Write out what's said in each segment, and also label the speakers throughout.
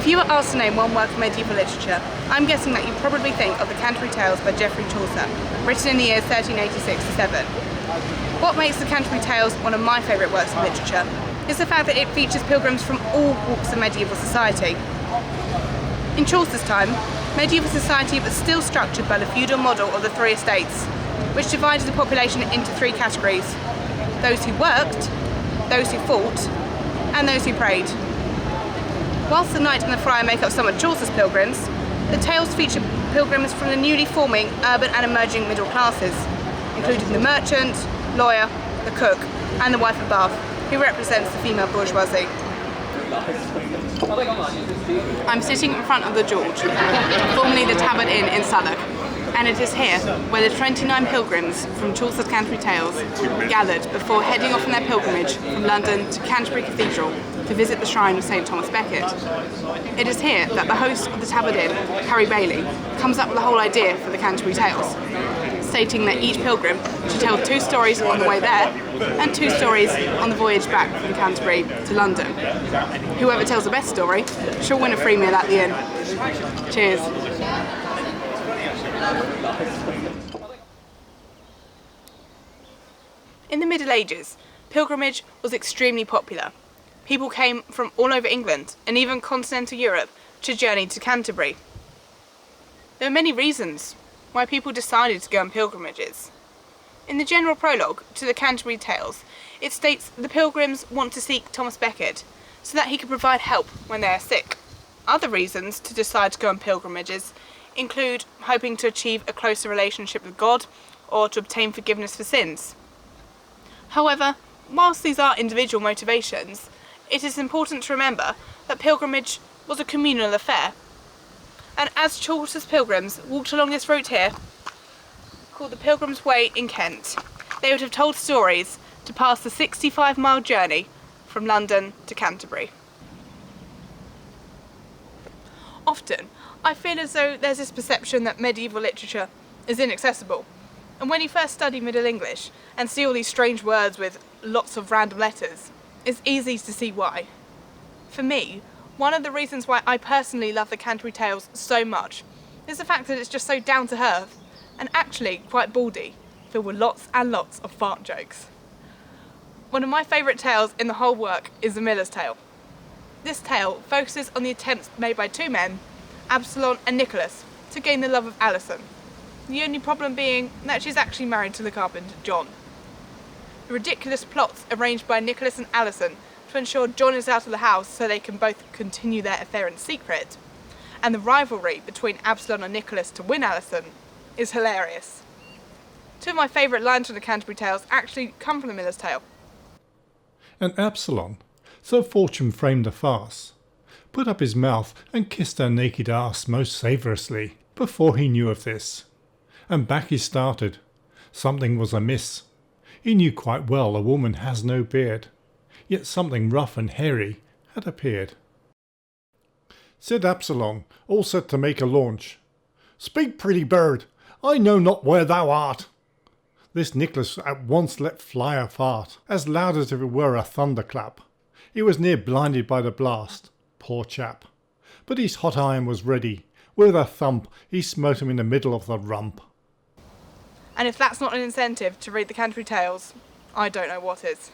Speaker 1: If you were asked to name one work of medieval literature, I'm guessing that you probably think of the Canterbury Tales by Geoffrey Chaucer, written in the years 1386-7. What makes the Canterbury Tales one of my favourite works of literature is the fact that it features pilgrims from all walks of medieval society. In Chaucer's time, medieval society was still structured by the feudal model of the three estates, which divided the population into three categories: those who worked, those who fought, and those who prayed. Whilst the knight and the friar make up some of Chaucer's pilgrims, the tales feature pilgrims from the newly forming urban and emerging middle classes, including the merchant, lawyer, the cook, and the wife of Bath, who represents the female bourgeoisie. I'm sitting in front of the George, formerly the Tabard Inn in Southwark, and it is here where the 29 pilgrims from Chaucer's Canterbury Tales gathered before heading off on their pilgrimage from London to Canterbury Cathedral to visit the shrine of St Thomas Becket. It is here that the host of the Tabard Inn, Harry Bailey, comes up with the whole idea for the Canterbury Tales, stating that each pilgrim should tell 2 stories on the way there and 2 stories on the voyage back from Canterbury to London. Whoever tells the best story shall win a free meal at the inn. Cheers. In the Middle Ages, pilgrimage was extremely popular. People came from all over England and even continental Europe to journey to Canterbury. There are many reasons why people decided to go on pilgrimages. In the general prologue to the Canterbury Tales, it states the pilgrims want to seek Thomas Becket so that he can provide help when they are sick. Other reasons to decide to go on pilgrimages include hoping to achieve a closer relationship with God or to obtain forgiveness for sins. However, whilst these are individual motivations, it is important to remember that pilgrimage was a communal affair. And as Chaucer's pilgrims walked along this route here, called the Pilgrim's Way in Kent, they would have told stories to pass the 65-mile journey from London to Canterbury. Often, I feel as though there's this perception that medieval literature is inaccessible. And when you first study Middle English and see all these strange words with lots of random letters, it's easy to see why. For me, one of the reasons why I personally love the Canterbury Tales so much is the fact that it's just so down to earth and actually quite baldy, filled with lots and lots of fart jokes. One of my favourite tales in the whole work is The Miller's Tale. This tale focuses on the attempts made by 2 men, Absalom and Nicholas, to gain the love of Alison. The only problem being that she's actually married to the carpenter John. The ridiculous plots arranged by Nicholas and Alison to ensure John is out of the house so they can both continue their affair in secret, and the rivalry between Absalom and Nicholas to win Alison, is hilarious. 2 of my favourite lines from the Canterbury Tales actually come from The Miller's Tale.
Speaker 2: And Absalom, so fortune framed a farce, put up his mouth and kissed her naked arse most savourously before he knew of this. And back he started. Something was amiss. He knew quite well a woman has no beard, yet something rough and hairy had appeared. Said Absalom, all set to make a launch, "Speak, pretty bird, I know not where thou art." This Nicholas at once let fly a fart, as loud as if it were a thunderclap. He was near blinded by the blast, poor chap. But his hot iron was ready. With a thump he smote him in the middle of the rump.
Speaker 1: And if that's not an incentive to read the Canterbury Tales, I don't know what is.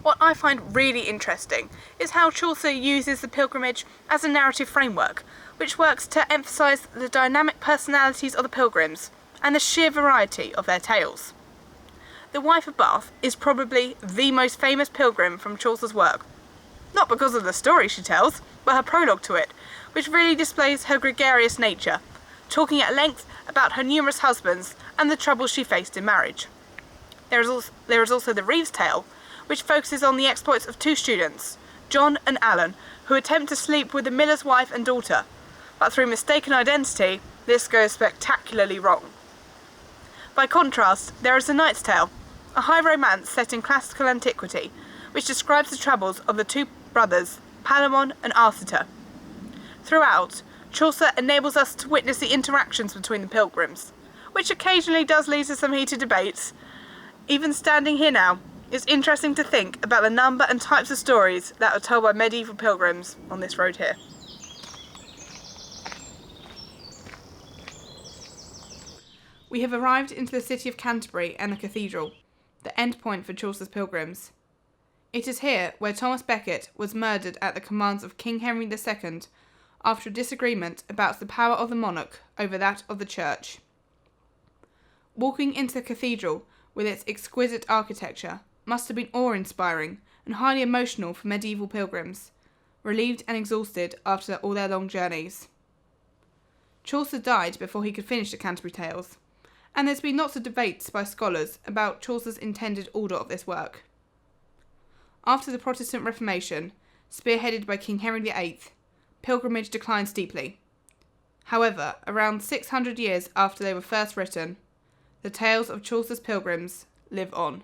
Speaker 1: What I find really interesting is how Chaucer uses the pilgrimage as a narrative framework, which works to emphasise the dynamic personalities of the pilgrims and the sheer variety of their tales. The wife of Bath is probably the most famous pilgrim from Chaucer's work, not because of the story she tells, but her prologue to it, which really displays her gregarious nature, talking at length about her numerous husbands and the troubles she faced in marriage. There is also the Reeves Tale, which focuses on the exploits of 2 students, John and Alan, who attempt to sleep with the miller's wife and daughter, but through mistaken identity, this goes spectacularly wrong. By contrast, there is the Knight's Tale, a high romance set in classical antiquity, which describes the troubles of the 2 brothers, Palamon and Arthur. Throughout, Chaucer enables us to witness the interactions between the pilgrims, which occasionally does lead to some heated debates. Even standing here now, it's interesting to think about the number and types of stories that are told by medieval pilgrims on this road here. We have arrived into the city of Canterbury and the cathedral, the end point for Chaucer's pilgrims. It is here where Thomas Becket was murdered at the commands of King Henry II after a disagreement about the power of the monarch over that of the church. Walking into the cathedral with its exquisite architecture must have been awe-inspiring and highly emotional for medieval pilgrims, relieved and exhausted after all their long journeys. Chaucer died before he could finish the Canterbury Tales, and there's been lots of debates by scholars about Chaucer's intended order of this work. After the Protestant Reformation, spearheaded by King Henry VIII, pilgrimage declined steeply. However, around 600 years after they were first written, the tales of Chaucer's pilgrims live on.